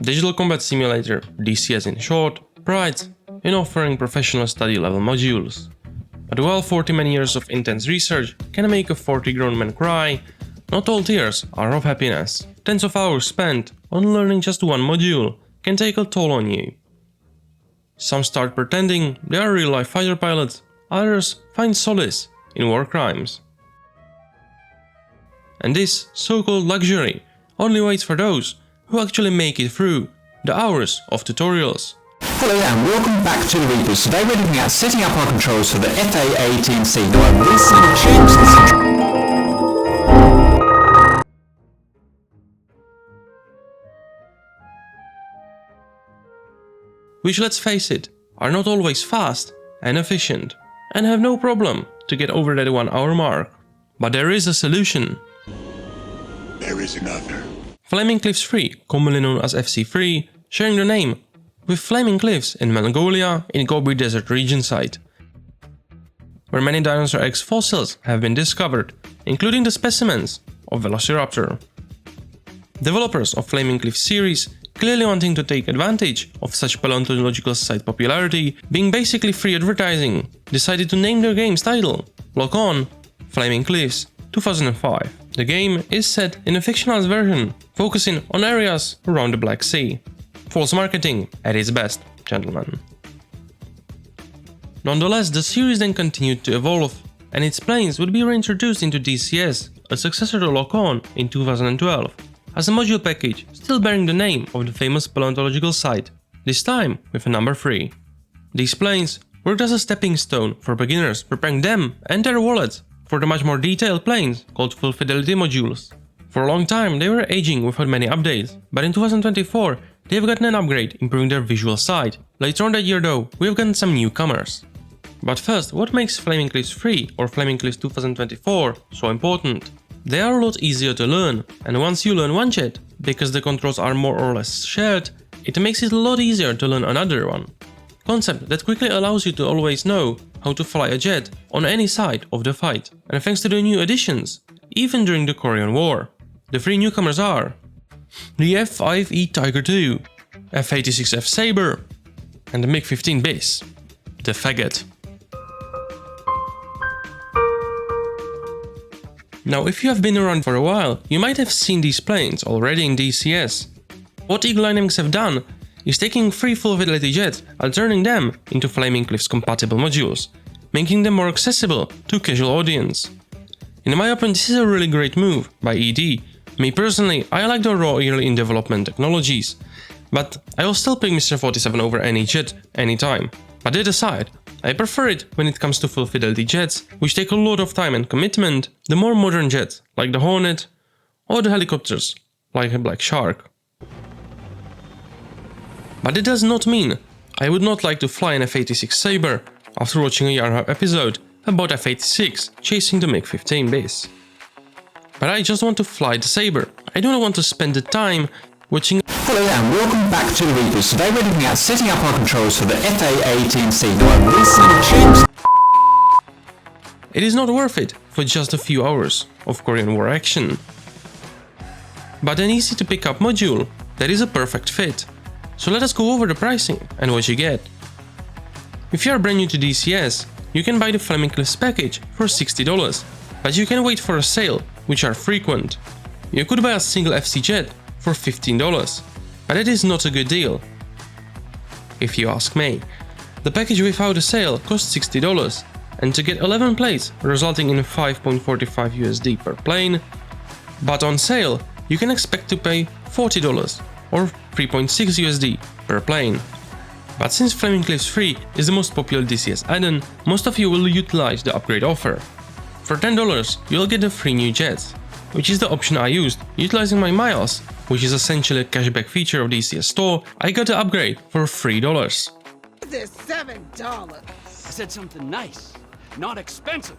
Digital Combat Simulator, DCS in short, prides in offering professional study level modules. But while 40 man years of intense research can make a 40 grown man cry, not all tears are of happiness. Tens of hours spent on learning just one module can take a toll on you. Some start pretending they are real-life fighter pilots, others find solace in war crimes. And this so-called luxury only waits for those who actually make it through the hours of tutorials. Hello and welcome back to the Reapers. Today we're looking at setting up our controls for the F-86F. Now I've recently changed this. Which, let's face it, are not always fast and efficient, and have no problem to get over that 1 hour mark. But there is a solution. There is another. Flaming Cliffs 3, commonly known as FC3, sharing their name with Flaming Cliffs in Mongolia in Gobi Desert region site, where many Dinosaur X fossils have been discovered, including the specimens of Velociraptor. Developers of Flaming Cliffs series, clearly wanting to take advantage of such paleontological site popularity, being basically free advertising, decided to name their game's title, Lock On, Flaming Cliffs 2005. The game is set in a fictionalized version, focusing on areas around the Black Sea. False marketing at its best, gentlemen. Nonetheless, the series then continued to evolve, and its planes would be reintroduced into DCS, a successor to Lock On, in 2012, as a module package still bearing the name of the famous paleontological site, this time with a number 3. These planes worked as a stepping stone for beginners, preparing them and their wallets for the much more detailed planes called full fidelity modules. For a long time they were aging without many updates, but in 2024 they have gotten an upgrade improving their visual side. Later on that year though, we have gotten some newcomers. But first, what makes Flaming Cliffs 3 or Flaming Cliffs 2024 so important? They are a lot easier to learn, and once you learn one jet, because the controls are more or less shared, it makes it a lot easier to learn another one. Concept that quickly allows you to always know how to fly a jet on any side of the fight, and thanks to the new additions, even during the Korean War. The 3 newcomers are the F-5E Tiger II, F-86F Sabre, and the MiG-15 Bis, the Faggot. Now, if you have been around for a while, you might have seen these planes already in DCS. What Eagle Dynamics have done is taking 3 full fidelity jets and turning them into Flaming Cliffs compatible modules, making them more accessible to casual audience. In my opinion, this is a really great move by ED. Me personally, I like the raw early in development technologies, but I will still pick Mr. 47 over any jet, anytime. But that aside, I prefer it when it comes to full fidelity jets, which take a lot of time and commitment, the more modern jets, like the Hornet, or the helicopters, like a Black Shark. But it does not mean I would not like to fly an F-86 Sabre after watching a J.R.S. episode about F-86 chasing the MiG-15 Bis. But I just want to fly the Sabre. I don't want to spend the time watching. Hello and welcome back to the Reapers. Today we're looking at setting up our controls for the F-86F. Now I've recently changed. It is not worth it for just a few hours of Korean War action. But an easy to pick up module that is a perfect fit. So let us go over the pricing and what you get. If you are brand new to DCS, you can buy the Flaming Cliffs package for $60, but you can wait for a sale, which are frequent. You could buy a single FC jet for $15, but it is not a good deal, if you ask me. The package without a sale costs $60, and to get 11 plates resulting in 5.45 USD per plane, but on sale you can expect to pay $40 or 3.6 USD per plane. But since Flaming Cliffs 3 is the most popular DCS add-on, most of you will utilize the upgrade offer. For $10 you'll get the 3 new jets, which is the option I used, utilizing my miles, which is essentially a cashback feature of DCS store. I got the upgrade for $3. This is $7. I said something nice, not expensive.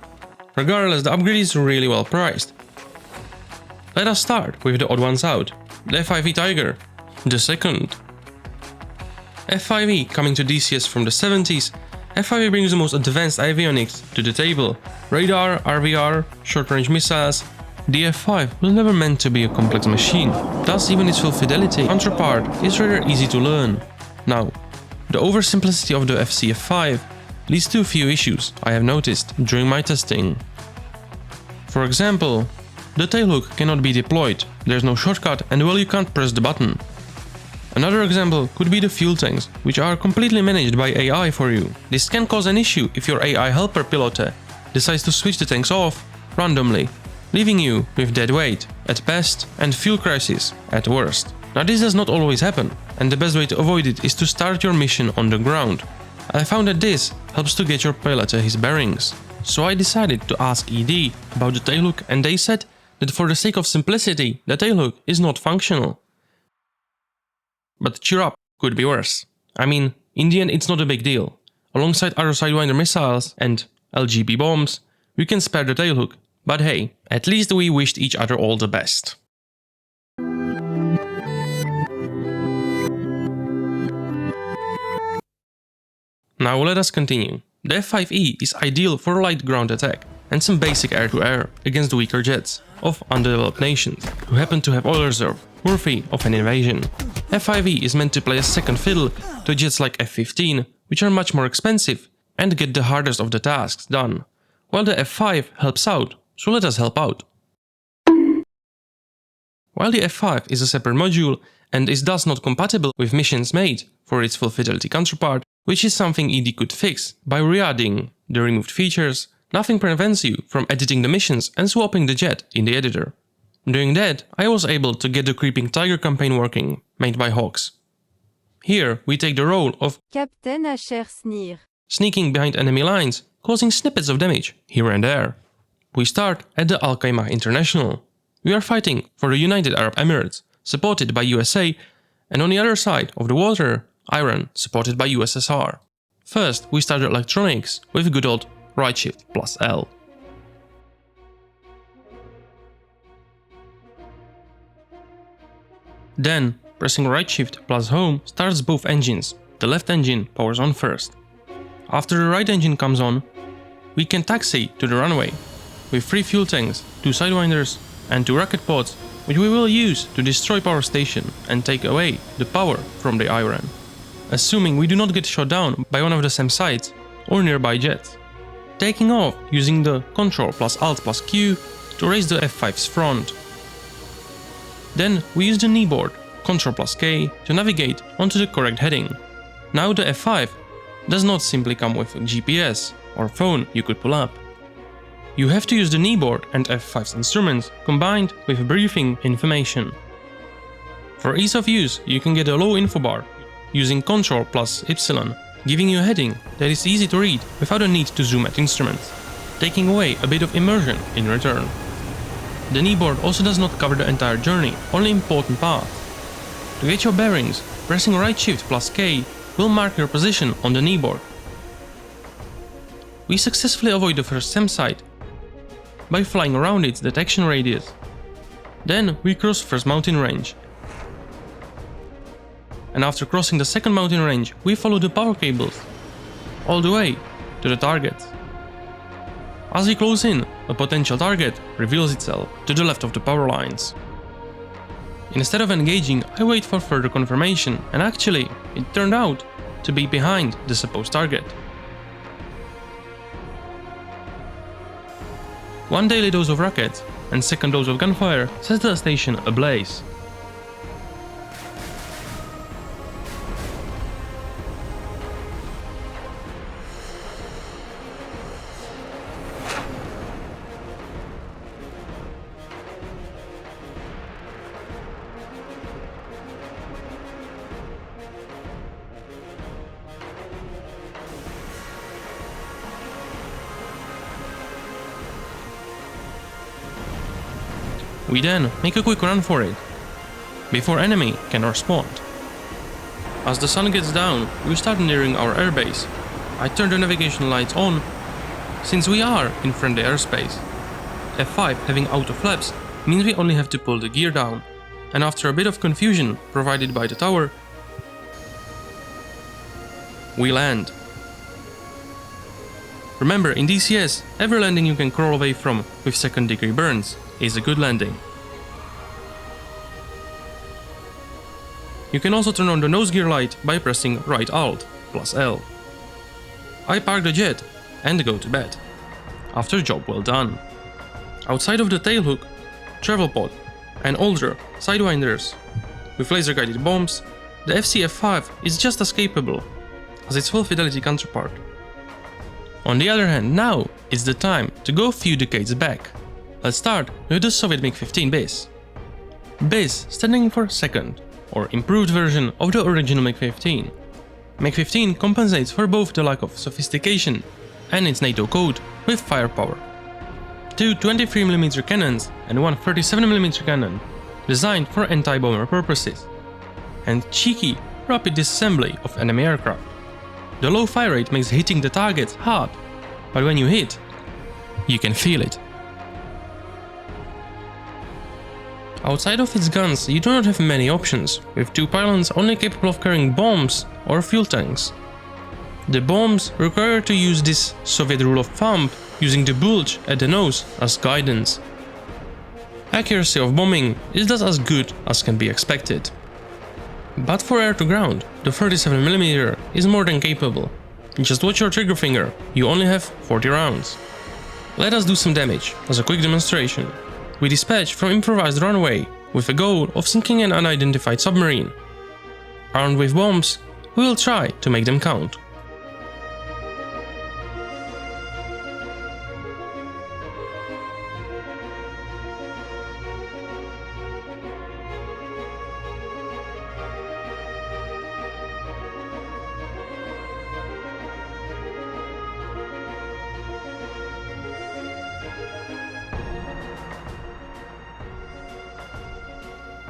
Regardless, the upgrade is really well priced. Let us start with the odd ones out. The F-5E Tiger, the second. F-5E coming to DCS from the 70s, F-5E brings the most advanced avionics to the table. Radar, RVR, short-range missiles, The F-5 was never meant to be a complex machine, thus even its full fidelity counterpart is rather easy to learn. Now, the oversimplicity of the FC-F5 leads to a few issues I have noticed during my testing. For example, the tailhook cannot be deployed, there's no shortcut and well you can't press the button. Another example could be the fuel tanks, which are completely managed by AI for you. This can cause an issue if your AI helper pilote decides to switch the tanks off randomly, leaving you with dead weight at best and fuel crisis at worst. Now this does not always happen, and the best way to avoid it is to start your mission on the ground. I found that this helps to get your pilot his bearings. So I decided to ask ED about the tailhook and they said that for the sake of simplicity, the tailhook is not functional. But cheer up, could be worse. I mean, in the end it's not a big deal. Alongside other Sidewinder missiles and LGB bombs, we can spare the tailhook. But hey, at least we wished each other all the best. Now let us continue. The F-5E is ideal for light ground attack and some basic air-to-air against the weaker jets of undeveloped nations who happen to have oil reserve worthy of an invasion. F-5E is meant to play a second fiddle to jets like F-15, which are much more expensive and get the hardest of the tasks done, while the F-5 helps out, so let us help out. While the F-5 is a separate module and is thus not compatible with missions made for its full fidelity counterpart, which is something ED could fix by re-adding the removed features, nothing prevents you from editing the missions and swapping the jet in the editor. Doing that, I was able to get the Creeping Tiger campaign working, made by Hawks. Here we take the role of Captain J.R.S. sneaking behind enemy lines, causing snippets of damage here and there. We start at the Al Qaima International. We are fighting for the United Arab Emirates, supported by USA, and on the other side of the water, Iran, supported by USSR. First, we start electronics with good old right shift plus L. Then, pressing right shift plus home starts both engines. The left engine powers on first. After the right engine comes on, we can taxi to the runway with 3 fuel tanks, 2 sidewinders and 2 rocket pods, which we will use to destroy power station and take away the power from the Iran, assuming we do not get shot down by one of the SAM sites or nearby jets. Taking off using the Ctrl plus Alt plus Q to raise the F5's front. Then we use the kneeboard, Ctrl plus K, to navigate onto the correct heading. Now the F5 does not simply come with a GPS or phone you could pull up. You have to use the kneeboard and F5's instruments combined with briefing information. For ease of use, you can get a low info bar using Ctrl plus Y, giving you a heading that is easy to read without a need to zoom at instruments, taking away a bit of immersion in return. The kneeboard also does not cover the entire journey, only important paths. To get your bearings, pressing right shift plus K will mark your position on the kneeboard. We successfully avoid the first SAM site by flying around its detection radius. Then we cross first mountain range. And after crossing the second mountain range, we follow the power cables all the way to the target. As we close in, a potential target reveals itself to the left of the power lines. Instead of engaging, I wait for further confirmation, and actually, it turned out to be behind the supposed target. One daily dose of rockets and second dose of gunfire sets the station ablaze. We then make a quick run for it, before enemy can respond. As the sun gets down, we start nearing our airbase. I turn the navigation lights on, since we are in friendly airspace. F5 having auto flaps means we only have to pull the gear down, and after a bit of confusion provided by the tower, we land. Remember, in DCS, every landing you can crawl away from with second degree burns. is a good landing. You can also turn on the nose gear light by pressing right Alt plus L. I park the jet and go to bed. After job well done. Outside of the tailhook, travel pod, and older sidewinders with laser guided bombs, the FC-F5 is just as capable as its full Fidelity counterpart. On the other hand, now is the time to go a few decades back. Let's start with the Soviet MiG-15 BIS. BIS standing for second, or improved version of the original MiG-15. MiG-15 compensates for both the lack of sophistication and its NATO code with firepower. Two 23mm cannons and one 37mm cannon, designed for anti-bomber purposes, and cheeky, rapid disassembly of enemy aircraft. The low fire rate makes hitting the targets hard, but when you hit, you can feel it. Outside of its guns, you do not have many options, with two pylons only capable of carrying bombs or fuel tanks. The bombs require to use this Soviet rule of thumb, using the bulge at the nose as guidance. Accuracy of bombing is thus as good as can be expected. But for air-to-ground, the 37mm is more than capable. Just watch your trigger finger, you only have 40 rounds. Let us do some damage, as a quick demonstration. We dispatch from improvised runway, with the goal of sinking an unidentified submarine. Armed with bombs, we will try to make them count.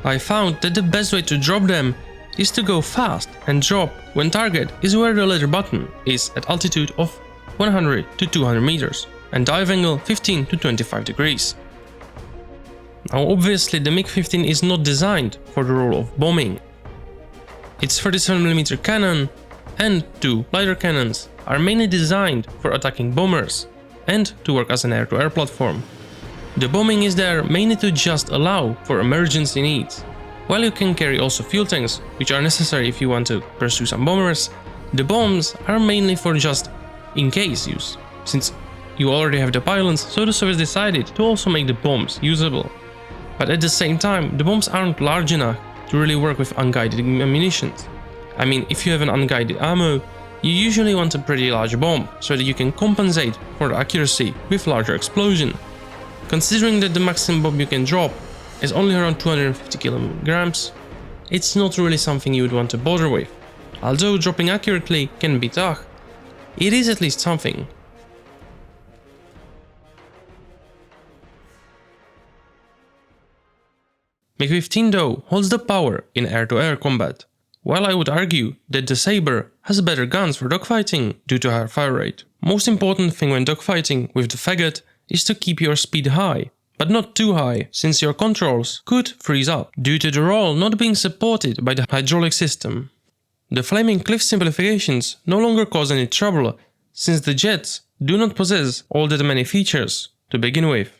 I found that the best way to drop them is to go fast and drop when target is where the letter button is at altitude of 100 to 200 meters and dive angle 15 to 25 degrees. Now obviously the MiG-15 is not designed for the role of bombing. Its 37mm cannon and two lighter cannons are mainly designed for attacking bombers and to work as an air-to-air platform. The bombing is there mainly to just allow for emergency needs. While you can carry also fuel tanks, which are necessary if you want to pursue some bombers, the bombs are mainly for just in case use, since you already have the pylons, so the Soviets decided to also make the bombs usable. But at the same time, the bombs aren't large enough to really work with unguided ammunition. I mean, if you have an unguided ammo, you usually want a pretty large bomb, so that you can compensate for the accuracy with larger explosion. Considering that the maximum bomb you can drop is only around 250 kilograms, it's not really something you would want to bother with. Although dropping accurately can be tough, it is at least something. MiG-15 though holds the power in air-to-air combat, while I would argue that the Sabre has better guns for dogfighting due to higher fire rate. Most important thing when dogfighting with the faggot is to keep your speed high, but not too high, since your controls could freeze up due to the roll not being supported by the hydraulic system. The flaming cliff simplifications no longer cause any trouble, since the jets do not possess all that many features to begin with.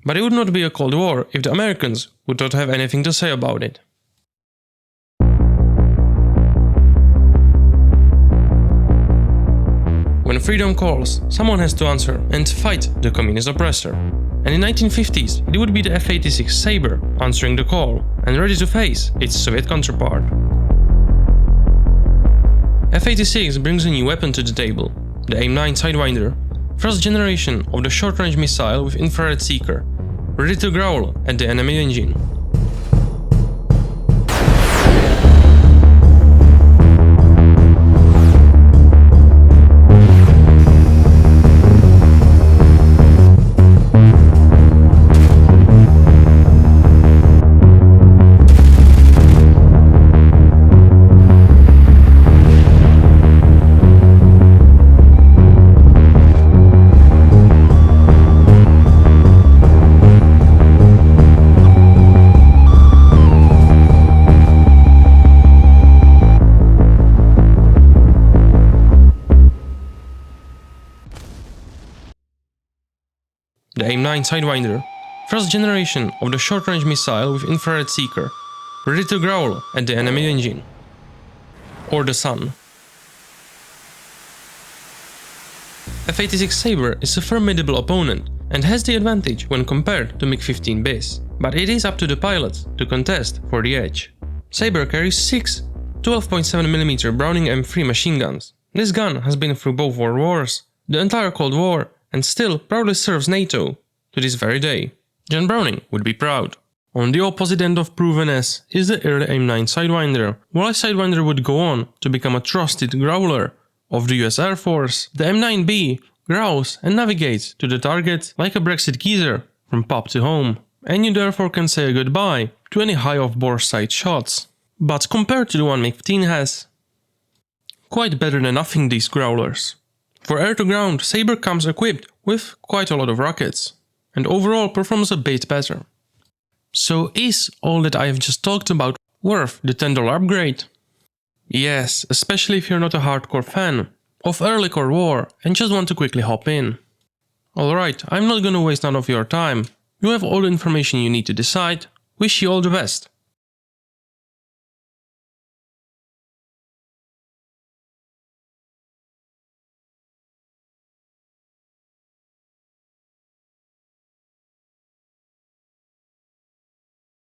But it would not be a Cold War if the Americans would not have anything to say about it. When freedom calls, someone has to answer and fight the communist oppressor. And in 1950s, it would be the F-86 Sabre answering the call and ready to face its Soviet counterpart. F-86 brings a new weapon to the table, the AIM-9 Sidewinder, first generation of the short-range missile with infrared seeker, ready to growl at the enemy engine. The AIM-9 Sidewinder First generation of the short-range missile with infrared seeker, ready to growl at the enemy engine. Or the sun. F-86 Sabre is a formidable opponent and has the advantage when compared to MiG-15 base, but it is up to the pilots to contest for the edge. Sabre carries 6 12.7mm Browning M3 machine guns. This gun has been through both world wars, the entire Cold War, and still proudly serves NATO to this very day. John Browning would be proud. On the opposite end of provenness is the early M9 Sidewinder. While Sidewinder would go on to become a trusted growler of the US Air Force, the M9B growls and navigates to the target like a Brexit geezer from pub to home, and you therefore can say goodbye to any high off-bore sight shots. But compared to the one MiG-15 has, quite better than nothing these growlers. For air-to-ground, Sabre comes equipped with quite a lot of rockets, and overall performs a bit better. So is all that I have just talked about worth the $10 upgrade? Yes, especially if you're not a hardcore fan of early Cold War and just want to quickly hop in. Alright, I'm not gonna waste none of your time. You have all the information you need to decide. Wish you all the best.